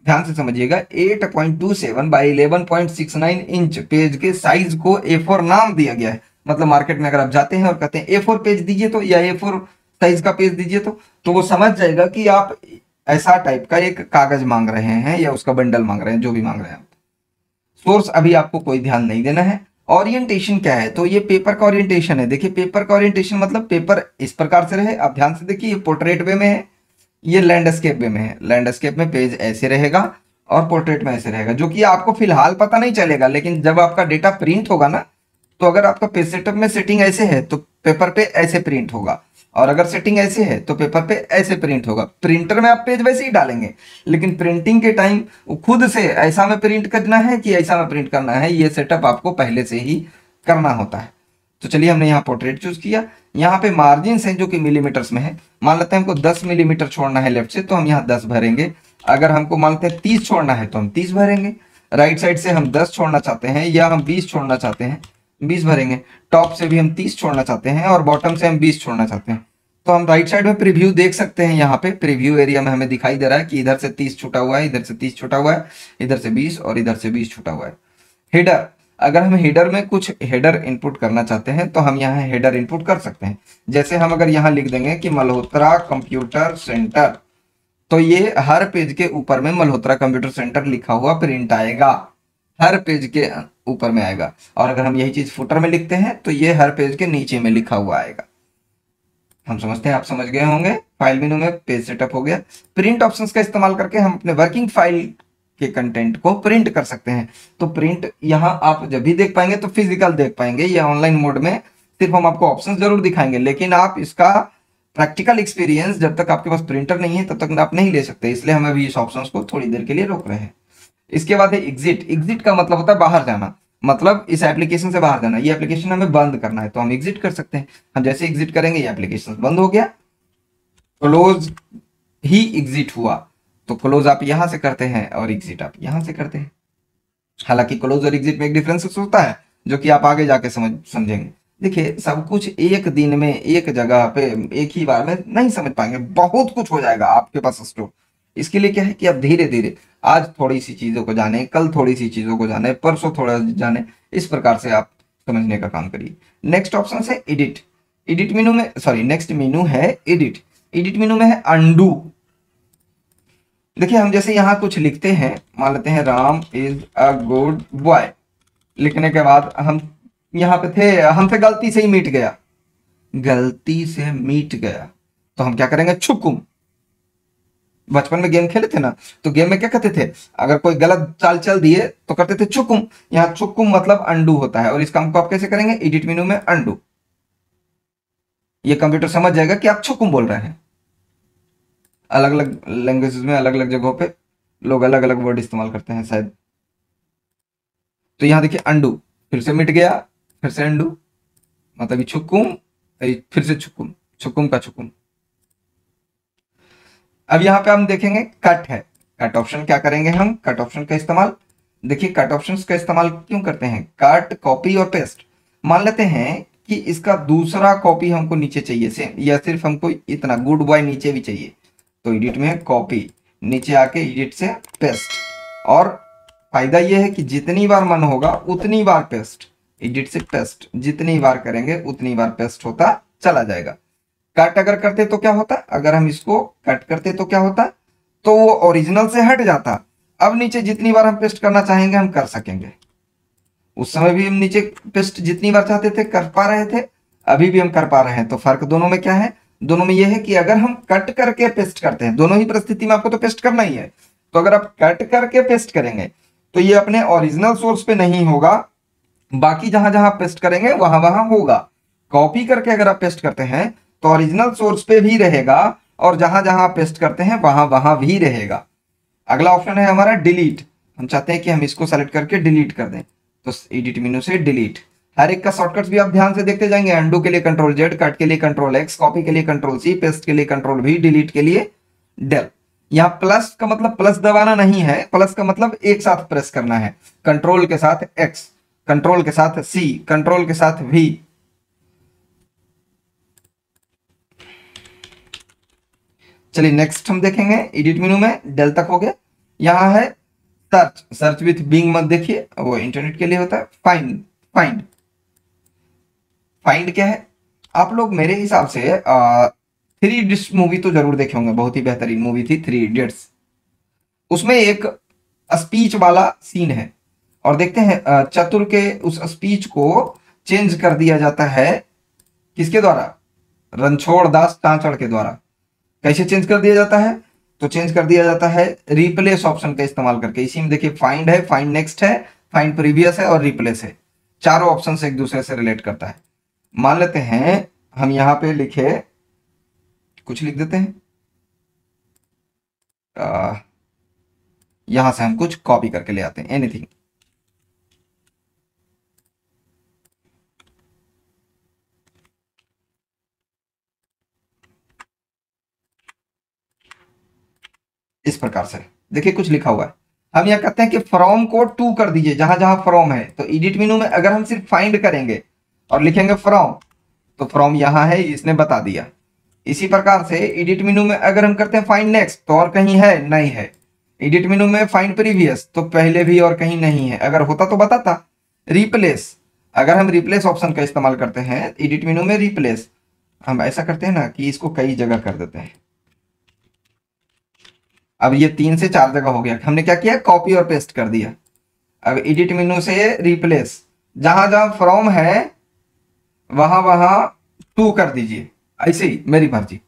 ध्यान से समझिएगा, 8.27 बाई 11.69 इंच पेज के साइज को A4 नाम दिया गया है। मतलब मार्केट में अगर आप जाते हैं और कहते हैं A4 पेज दीजिए तो, या A4 साइज का पेज दीजिए तो वो समझ जाएगा कि आप ऐसा टाइप का एक कागज मांग रहे हैं या उसका बंडल मांग रहे हैं, जो भी मांग रहे हैं आप। सोर्स अभी आपको कोई ध्यान नहीं देना है। ओरिएंटेशन क्या है, तो ये पेपर का ओरिएंटेशन है। देखिए पेपर का ओरिएंटेशन मतलब पेपर इस प्रकार से रहे। आप ध्यान से देखिए, ये पोर्ट्रेट वे में है, ये लैंडस्केप वे में है। लैंडस्केप में पेज ऐसे रहेगा और पोर्ट्रेट में ऐसे रहेगा, जो कि आपको फिलहाल पता नहीं चलेगा। लेकिन जब आपका डेटा प्रिंट होगा ना, तो अगर आपका पेज सेटअप में सेटिंग ऐसे है तो पेपर पे ऐसे प्रिंट होगा, और अगर सेटिंग ऐसे है तो पेपर पे ऐसे प्रिंट होगा। प्रिंटर में आप पेज वैसे ही डालेंगे, लेकिन प्रिंटिंग के टाइम खुद से ऐसा में प्रिंट करना है कि ऐसा में प्रिंट करना है, ये सेटअप आपको पहले से ही करना होता है। तो चलिए हमने यहाँ पोर्ट्रेट चूज किया। यहाँ पे मार्जिन है जो कि मिलीमीटर्स में है। मान लेते हैं हमको 10 मिलीमीटर छोड़ना है लेफ्ट से, तो हम यहाँ 10 भरेंगे। अगर हमको मान लेते हैं 30 छोड़ना है तो हम 30 भरेंगे। राइट साइड से हम 10 छोड़ना चाहते हैं या हम 20 छोड़ना चाहते हैं, 20 भरेंगे। टॉप से भी हम 30 छोड़ना चाहते हैं और बॉटम से हम 20 छोड़ना चाहते हैं। तो हम राइट साइड में प्रीव्यू देख सकते हैं, यहाँ पे प्रीव्यू एरिया में हमें दिखाई दे रहा है कि इधर से 30 छूटा हुआ है, इधर से 30 छूटा हुआ है, इधर से 20 और इधर से 20 छूटा हुआ है। हेडर, अगर हम हेडर में कुछ हेडर इनपुट करना चाहते हैं तो हम यहाँ हेडर इनपुट कर सकते हैं। जैसे हम अगर यहाँ लिख देंगे कि मल्होत्रा कंप्यूटर सेंटर, तो ये हर पेज के ऊपर में मल्होत्रा कंप्यूटर सेंटर लिखा हुआ प्रिंट आएगा, हर पेज के ऊपर में आएगा। और अगर हम यही चीज फुटर में लिखते हैं तो ये हर पेज के नीचे में लिखा हुआ आएगा। हम समझते हैं, आप समझ गए होंगे। फाइल मेनू में पेज सेटअप हो गया। प्रिंट ऑप्शंस का इस्तेमाल करके हम अपने वर्किंग फाइल के कंटेंट को प्रिंट कर सकते हैं। तो प्रिंट यहाँ आप जब भी देख पाएंगे तो फिजिकल देख पाएंगे, या ऑनलाइन मोड में सिर्फ हम आपको ऑप्शंस जरूर दिखाएंगे, लेकिन आप इसका प्रैक्टिकल एक्सपीरियंस जब तक आपके पास प्रिंटर नहीं है तब तक आप नहीं ले सकते। इसलिए हम अभी इस ऑप्शंस को थोड़ी देर के लिए रोक रहे हैं। इसके बाद है एग्जिट। एग्जिट का मतलब होता है बाहर जाना, मतलब इस एप्लीकेशन से बाहर जाना। ये एप्लीकेशन हमें बंद करना है तो हम एग्जिट कर सकते हैं। हम जैसे एग्जिट करेंगे ये एप्लीकेशन बंद हो गया। क्लोज ही एग्जिट हुआ, तो क्लोज आप यहां से करते हैं और एग्जिट आप यहां से करते हैं। हालांकि क्लोज और एग्जिट में एक डिफरेंस होता है जो कि आप आगे जाके समझेंगे। देखिए, सब कुछ एक दिन में एक जगह पे एक ही बार में नहीं समझ पाएंगे, बहुत कुछ हो जाएगा आपके पास स्टोर। इसके लिए क्या है कि आप धीरे धीरे आज थोड़ी सी चीजों को जाने, कल थोड़ी सी चीजों को जाने, परसों थोड़ा जाने, इस प्रकार से आप समझने का काम करिए। नेक्स्ट ऑप्शन है एडिट। एडिट मेनू में, सॉरी, नेक्स्ट मेनू है एडिट। एडिट मेनू में है अंडू। देखिए, हम जैसे यहाँ कुछ लिखते हैं, मान लेते हैं Ram is a good boy. लिखने के बाद हम यहाँ पे थे, हमसे गलती से ही मिट गया, गलती से मिट गया, तो हम क्या करेंगे, छुकुम। बचपन में गेम खेले थे ना, तो गेम में क्या कहते थे, अगर कोई गलत चाल चल दिए तो करते थे छुकुम। यहाँ छुकुम मतलब अंडू होता है, और इस काम को आप कैसे करेंगे, एडिट मेनू में अंडू। ये कंप्यूटर समझ जाएगा कि आप छुकुम बोल रहे हैं। अलग अलग लैंग्वेजेस में अलग अलग जगहों पे लोग अलग अलग वर्ड इस्तेमाल करते हैं शायद। तो यहाँ देखिए अंडू, फिर से मिट गया, फिर से अंडू, मतलब ये छुकुम, फिर से छुकुम, छुकुम का छुकुम। अब यहाँ पे हम देखेंगे कट है। कट ऑप्शन क्या करेंगे हम, कट ऑप्शन का इस्तेमाल। देखिए, कट ऑप्शन का इस्तेमाल क्यों करते हैं, कट, कॉपी और पेस्ट। मान लेते हैं कि इसका दूसरा कॉपी हमको नीचे चाहिए सेम, या सिर्फ हमको इतना गुड बॉय नीचे भी चाहिए, तो एडिट में कॉपी, नीचे आके एडिट से पेस्ट। और फायदा यह है कि जितनी बार मन होगा उतनी बार पेस्ट, एडिट से पेस्ट जितनी बार करेंगे उतनी बार पेस्ट होता चला जाएगा। कट अगर करते तो क्या होता, अगर हम इसको कट करते तो क्या होता, तो वो ओरिजिनल से हट जाता। अब नीचे जितनी बार हम पेस्ट करना चाहेंगे हम कर सकेंगे। उस समय भी हम नीचे पेस्ट जितनी बार चाहते थे कर पा रहे थे, अभी भी हम कर पा रहे हैं। तो फर्क दोनों में क्या है, दोनों में यह है कि अगर हम कट करके पेस्ट करते हैं, दोनों ही परिस्थिति में आपको तो पेस्ट करना ही है, तो अगर आप कट करके पेस्ट करेंगे तो ये अपने ओरिजिनल सोर्स पे नहीं होगा, बाकी जहां जहां पेस्ट करेंगे वहां वहां होगा। कॉपी करके अगर आप पेस्ट करते हैं तो ओरिजिनल सोर्स पे भी रहेगा, और जहां जहां आप पेस्ट करते हैं वहां वहां भी रहेगा। अगला ऑप्शन है हमारा डिलीट। हम चाहते हैं कि हम इसको सेलेक्ट करके डिलीट कर दें, तो एडिट मेनू से डिलीट। हर एक का शॉर्टकट्स भी आप ध्यान से देखते जाएंगे। अंडू के लिए कंट्रोल जेड, कट के लिए कंट्रोल एक्स, कॉपी के लिए कंट्रोल सी, पेस्ट के लिए कंट्रोल वी, डिलीट के लिए डेल। यहाँ प्लस का मतलब प्लस दबाना नहीं है, प्लस का मतलब एक साथ प्रेस करना है। कंट्रोल के साथ एक्स, कंट्रोल के साथ सी, कंट्रोल के साथ वी। चलिए नेक्स्ट हम देखेंगे, एडिट मेनू में डेल तक हो गया। यहाँ है सर्च, सर्च विथ बिंग मत देखिए, वो इंटरनेट के लिए होता है। फाइंड, फाइंड, फाइंड क्या है, आप लोग मेरे हिसाब से थ्री इडियट्स मूवी तो जरूर देखे होंगे, बहुत ही बेहतरीन मूवी थी थ्री इडियट्स। उसमें एक स्पीच वाला सीन है, और देखते हैं चतुर के उस स्पीच को चेंज कर दिया जाता है किसके द्वारा, रणछोड़ दास चांचड़ के द्वारा। कैसे चेंज कर दिया जाता है, तो चेंज कर दिया जाता है रिप्लेस ऑप्शन का इस्तेमाल करके। इसी में देखिए फाइंड है, फाइंड नेक्स्ट है, फाइंड प्रीवियस है और रिप्लेस है। चारों ऑप्शन से एक दूसरे से रिलेट करता है। मान लेते हैं हम यहाँ पे लिखे, कुछ लिख देते हैं, यहां से हम कुछ कॉपी करके ले आते हैं, एनीथिंग। इस प्रकार से देखिए कुछ लिखा हुआ है, हम यहाँ कहते हैं कि फ्रॉम को टू कर दीजिए, जहां जहां फ्रॉम है। तो एडिट मेनू में अगर हम सिर्फ फाइंड करेंगे और लिखेंगे फ्रॉम, तो फ्रॉम यहाँ है, इसने बता दिया। इसी प्रकार से एडिट मेनू में अगर हम करते हैं फाइंड नेक्स्ट, तो और कहीं है नहीं है। एडिट मेनू में फाइंड प्रीवियस, तो पहले भी और कहीं नहीं है, अगर होता तो बताता। रिप्लेस, अगर हम रिप्लेस ऑप्शन का इस्तेमाल करते हैं एडिट मेनू में, रिप्लेस हम ऐसा करते हैं ना कि इसको कई जगह कर देते हैं। अब ये 3 से 4 जगह हो गया, हमने क्या किया, कॉपी और पेस्ट कर दिया। अब एडिट मेनू से रिप्लेस, जहां जहां फ्रॉम है वहां वहां टू कर दीजिए, ऐसे ही मेरी मर्जी।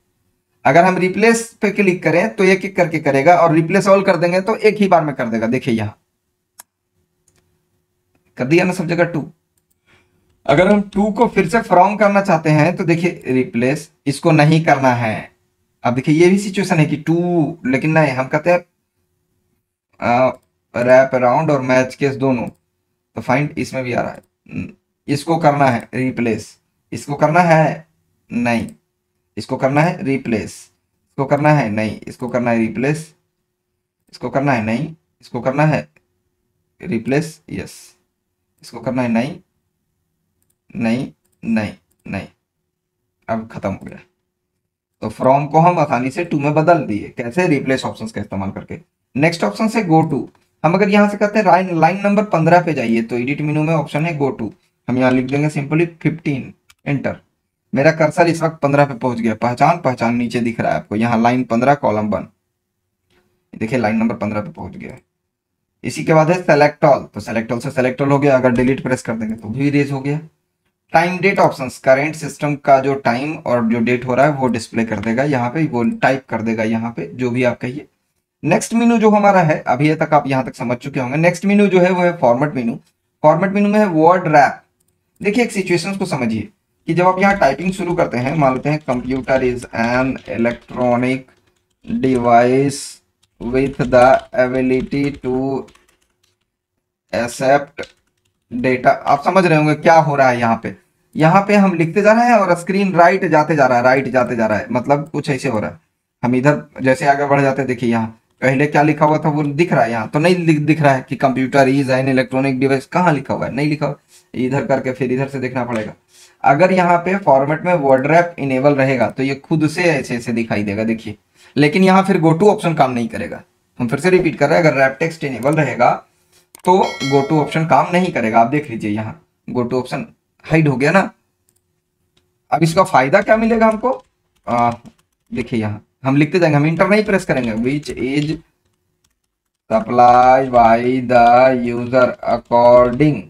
अगर हम रिप्लेस पे क्लिक करें तो एक एक करके करेगा, और रिप्लेस ऑल कर देंगे तो एक ही बार में कर देगा। देखिए यहां कर दिया ना सब जगह टू। अगर हम टू को फिर से फ्रॉम करना चाहते हैं तो देखिए रिप्लेस, इसको नहीं करना है। अब देखिए ये भी सिचुएशन है कि टू, लेकिन नहीं, हम कहते हैं रैप अराउंड और मैच केस दोनों। तो फाइंड इसमें भी आ रहा है, इसको करना है रिप्लेस, इसको करना है नहीं, इसको करना है रिप्लेस, इसको करना है नहीं, इसको करना है रिप्लेस, इसको करना है नहीं, इसको करना है रिप्लेस, यस, इसको करना है नहीं नहीं नहीं नहीं। अब खत्म हो गया। तो फ्रॉम को हम आसानी से टू में बदल दिए, कैसे, रिप्लेस ऑप्शंस का इस्तेमाल करके। नेक्स्ट ऑप्शन से गो टू, हम अगर यहाँ से कहते हैं लाइन नंबर 15 पे जाइए, तो एडिट मेनू में ऑप्शन है गो टू। हम यहाँ लिख देंगे सिंपली 15, एंटर। मेरा कर्सर इस वक्त 15 पे पहुंच गया, पहचान नीचे दिख रहा है आपको, यहाँ लाइन 15 कॉलम 1, देखिए लाइन नंबर 15 पे पहुंच गया। इसी के बाद है सेलेक्ट ऑल, तो सेलेक्ट ऑल से सेलेक्ट ऑल हो गया, अगर डिलीट प्रेस कर देंगे तो भी इरेज हो गया। Time date options, current system का जो टाइम और जो डेट हो रहा है वो डिस्प्ले कर देगा यहाँ पे, वो टाइप कर देगा यहाँ पे जो भी आप कहिए। नेक्स्ट मेनू जो हमारा है, अभी तक आप यहाँ तक समझ चुके होंगे। नेक्स्ट मेनू जो है वो है फॉर्मेट मेनू। फॉर्मेट मेनू में है वर्ड रैप। देखिए एक सिचुएशन को समझिए कि जब आप यहाँ टाइपिंग शुरू करते हैं, मान लेते हैं computer is an electronic device with the ability to accept data. आप समझ रहे होंगे क्या हो रहा है यहाँ पे हम लिखते जा रहे हैं और स्क्रीन राइट जाते जा रहा है, राइट जाते जा रहा है, मतलब कुछ ऐसे हो रहा है। हम इधर जैसे आगे बढ़ जाते हैं, देखिए यहाँ पहले क्या लिखा हुआ था वो दिख रहा है, यहाँ तो नहीं दिख रहा है कि computer is an electronic device, कहाँ लिखा हुआ है, नहीं लिखा हुआ, इधर करके फिर इधर से देखना पड़ेगा। अगर यहाँ पे फॉर्मेट में वर्ड रैप इनेबल रहेगा तो ये खुद से ऐसे ऐसे दिखाई देगा, देखिए। लेकिन यहाँ फिर गो टू ऑप्शन काम नहीं करेगा। हम फिर से रिपीट कर रहे हैं, अगर रैप टेक्स्ट इनेबल रहेगा तो गो टू ऑप्शन काम नहीं करेगा। आप देख लीजिए यहाँ गो टू ऑप्शन हाइड हो गया ना। अब इसका फायदा क्या मिलेगा हमको, देखिए यहाँ हम लिखते जाएंगे, हम इंटर नहीं प्रेस करेंगे, which is supply by the user according,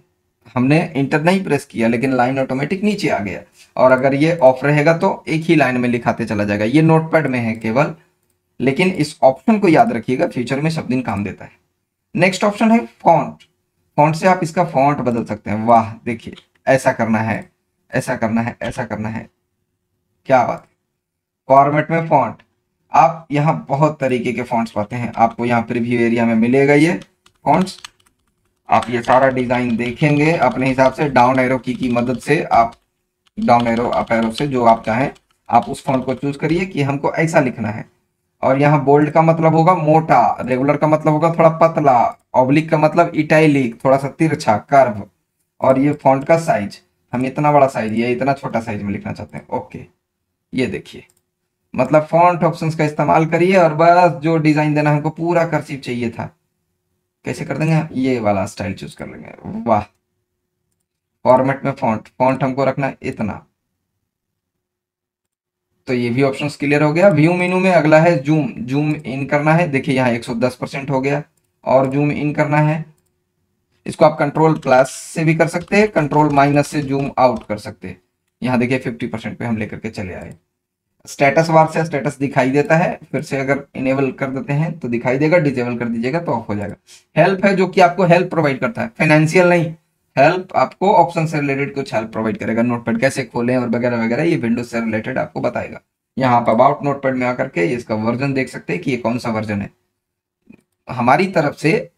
हमने इंटर नहीं प्रेस किया लेकिन लाइन ऑटोमेटिक नीचे आ गया। और अगर ये ऑफ रहेगा तो एक ही लाइन में लिखाते चला जाएगा। ये नोटपैड में है केवल, लेकिन इस ऑप्शन को याद रखिएगा, फ्यूचर में सब दिन काम देता है। नेक्स्ट ऑप्शन है फॉन्ट। फॉन्ट से आप इसका फॉन्ट बदल सकते हैं। वाह, देखिए ऐसा करना है, ऐसा करना है, ऐसा करना है, क्या बात। फॉर्मेट में फॉन्ट, आप यहाँ बहुत तरीके के फॉन्ट्स पाते हैं, आपको यहाँ प्रीव्यू एरिया में मिलेगा ये फॉन्ट्स। आप ये सारा डिजाइन देखेंगे अपने हिसाब से, डाउन एरो की मदद से आप, डाउन एरो अप एरो से जो आप चाहें आप उस फॉन्ट को चूज करिए कि हमको ऐसा लिखना है। और यहाँ बोल्ड का मतलब होगा मोटा, रेगुलर का मतलब होगा थोड़ा पतला, ऑब्लिक का मतलब इटैलिक थोड़ा सा तिरछा कर्व। और ये फॉन्ट का साइज, हम इतना बड़ा साइज या इतना छोटा साइज में लिखना चाहते हैं, ओके। ये देखिए, मतलब फॉन्ट ऑप्शंस का इस्तेमाल करिए और बस जो डिजाइन देना हमको पूरा कर्सिव चाहिए था, कैसे कर देंगे, ये वाला स्टाइल चूज कर लेंगे। वाह, फॉर्मेट में फॉन्ट, फॉन्ट हमको रखना है इतना। तो ये भी ऑप्शन क्लियर हो गया। व्यू मेनू में अगला है जूम। जूम इन करना है, देखिए यहाँ 110% हो गया। और जूम इन करना है, इसको आप कंट्रोल प्लस से भी कर सकते हैं, कंट्रोल माइनस से जूम आउट कर सकते हैं। यहाँ देखिए 50% पे हम लेकर के चले आए। स्टेटस बार से स्टेटस दिखाई देता है, फिर से अगर इनेबल कर देते हैं तो दिखाई देगा, डिसेबल कर दीजिएगा तो ऑफ हो जाएगा। हेल्प है जो कि आपको हेल्प प्रोवाइड करता है, फाइनेंशियल नहीं, हेल्प आपको ऑप्शन से रिलेटेड कुछ हेल्प प्रोवाइड करेगा। नोटपैड कैसे खोलें और वगैरह वगैरह, ये विंडोज से रिलेटेड आपको बताएगा। यहाँ आप अबाउट नोटपैड में आकर के इसका वर्जन देख सकते हैं कि ये कौन सा वर्जन है। हमारी तरफ से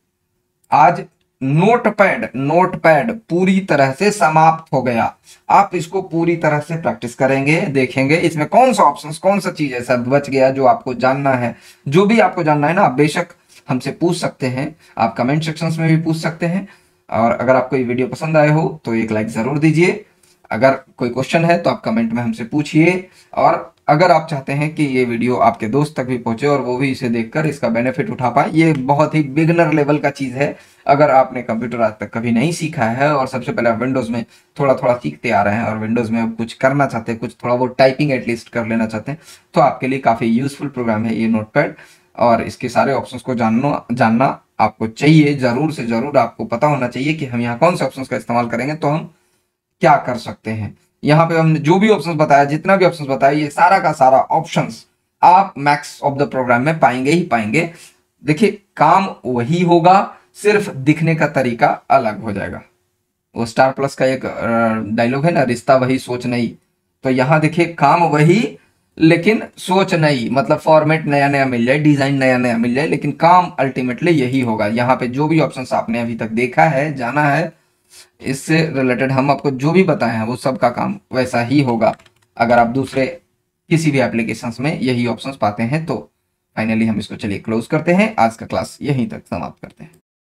आज नोटपैड पूरी तरह से समाप्त हो गया। आप इसको पूरी तरह से प्रैक्टिस करेंगे, देखेंगे इसमें कौन सा ऑप्शन, कौन सा चीज ऐसा बच गया जो आपको जानना है। जो भी आपको जानना है ना, बेशक हमसे पूछ सकते हैं, आप कमेंट सेक्शंस में भी पूछ सकते हैं। और अगर आपको ये वीडियो पसंद आए हो तो एक लाइक ज़रूर दीजिए। अगर कोई क्वेश्चन है तो आप कमेंट में हमसे पूछिए। और अगर आप चाहते हैं कि ये वीडियो आपके दोस्त तक भी पहुंचे और वो भी इसे देखकर इसका बेनिफिट उठा पाए, ये बहुत ही बिगनर लेवल का चीज़ है। अगर आपने कंप्यूटर आज तक कभी नहीं सीखा है और सबसे पहले आप विंडोज़ में थोड़ा थोड़ा सीखते आ रहे हैं और विंडोज़ में अब कुछ करना चाहते हैं, कुछ थोड़ा बहुत टाइपिंग एटलीस्ट कर लेना चाहते हैं, तो आपके लिए काफ़ी यूजफुल प्रोग्राम है ये नोटपैड। और इसके सारे ऑप्शंस को जानना आपको चाहिए, ज़रूर से ज़रूर आपको पता होना चाहिए कि हम यहाँ कौन से ऑप्शंस का इस्तेमाल करेंगे तो हम क्या कर सकते हैं। यहाँ पे हमने जो भी ऑप्शंस बताया, जितना भी ऑप्शंस बताया, ये सारा का सारा ऑप्शंस आप मैक्स ऑफ द प्रोग्राम में पाएंगे ही पाएंगे। देखिए काम वही होगा, सिर्फ दिखने का तरीका अलग हो जाएगा। वो स्टार प्लस का एक डायलॉग है ना, रिश्ता वही सोच नहीं। तो यहाँ देखिए काम वही लेकिन सोच नहीं, मतलब फॉर्मेट नया नया मिल जाए, डिजाइन नया नया मिल जाए, लेकिन काम अल्टीमेटली यही होगा। यहाँ पे जो भी ऑप्शंस आपने अभी तक देखा है, जाना है, इससे रिलेटेड हम आपको जो भी बताए हैं वो सब का काम वैसा ही होगा। अगर आप दूसरे किसी भी एप्लीकेशंस में यही ऑप्शंस पाते हैं तो फाइनली हम इसको चलिए क्लोज करते हैं। आज का क्लास यहीं तक समाप्त करते हैं।